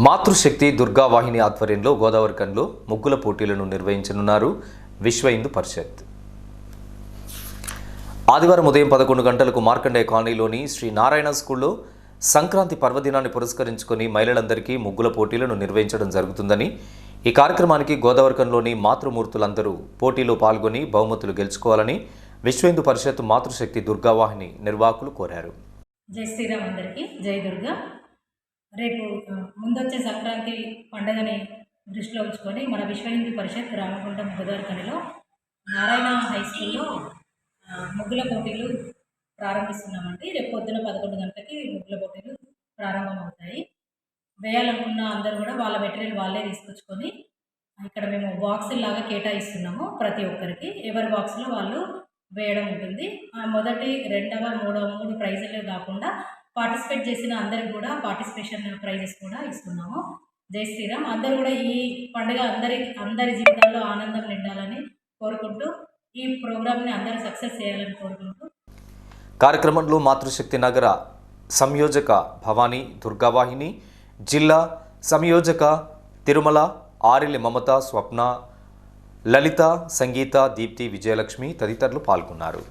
మాతృశక్తి దుర్గా వాహిని ఆధ్వర్యంలో గోదావరిఖండ్లో ముగ్గుల పోటీలను నిర్వహించనున్నారు విశ్వ హిందూ పరిషత్. ఆదివారం ఉదయం 11 గంటలకు మార్కండేయ కాలనీలోని శ్రీ నారాయణ స్కూల్లో సంక్రాంతి పర్వదినాన్ని పురస్కరించుకొని మహిళలందరికీ ముగ్గుల పోటీలను నిర్వహించడం జరుగుతుందని, ఈ కార్యక్రమానికి గోదావరిఖండ్లోని మాతృమూర్తులందరూ పోటీలో పాల్గొని బహుమతులు గెలుచుకోవాలని విశ్వ హిందూ పరిషత్ మాతృశక్తి దుర్గా వాహిని నిర్వాహకులు కోరారు. జై శ్రీరామ్, అందరికీ జై దుర్గా. రేపు ముందొచ్చే సంక్రాంతి పండుగని దృష్టిలో ఉంచుకొని మన విశ్వ హిందూ పరిషత్ రామగుండం గోదావరిఖనిలో నారాయణ హై స్కూల్లో ముగ్గుల పోటీలు ప్రారంభిస్తున్నామండి. రేపు పొద్దున 11 గంటలకి ముగ్గుల పోటీలు ప్రారంభమవుతాయి. వేయాలనుకున్న అందరూ కూడా వాళ్ళ మెటీరియల్ వాళ్ళే తీసుకొచ్చుకొని ఇక్కడ మేము బాక్సుల్లాగా కేటాయిస్తున్నాము. ప్రతి ఒక్కరికి ఎవరి బాక్స్లో వాళ్ళు వేయడం ఉంటుంది. మొదటి, రెండవ, మూడవ 3 ప్రైజులే కాకుండా పార్టిసిపేట్ చేసిన అందరికి కూడా పార్టిసిపేషన్ ప్రైజెస్ కూడా ఇస్తున్నాము. జై శ్రీరామ్. అందరూ కూడా ఈ పండుగ అందరి జీవితాల్లో ఆనందం నిండాలని కోరుకుంటూ ఈ ప్రోగ్రామ్ని అందరూ సక్సెస్ చేయాలని కోరుకుంటూ కార్యక్రమంలో మాతృశక్తి నగర సంయోజక భవానీ దుర్గావాహిని, జిల్లా సంయోజక తిరుమల, ఆరిలి మమత, స్వప్న, లలిత, సంగీత, దీప్తి, విజయలక్ష్మి తదితరులు పాల్గొన్నారు.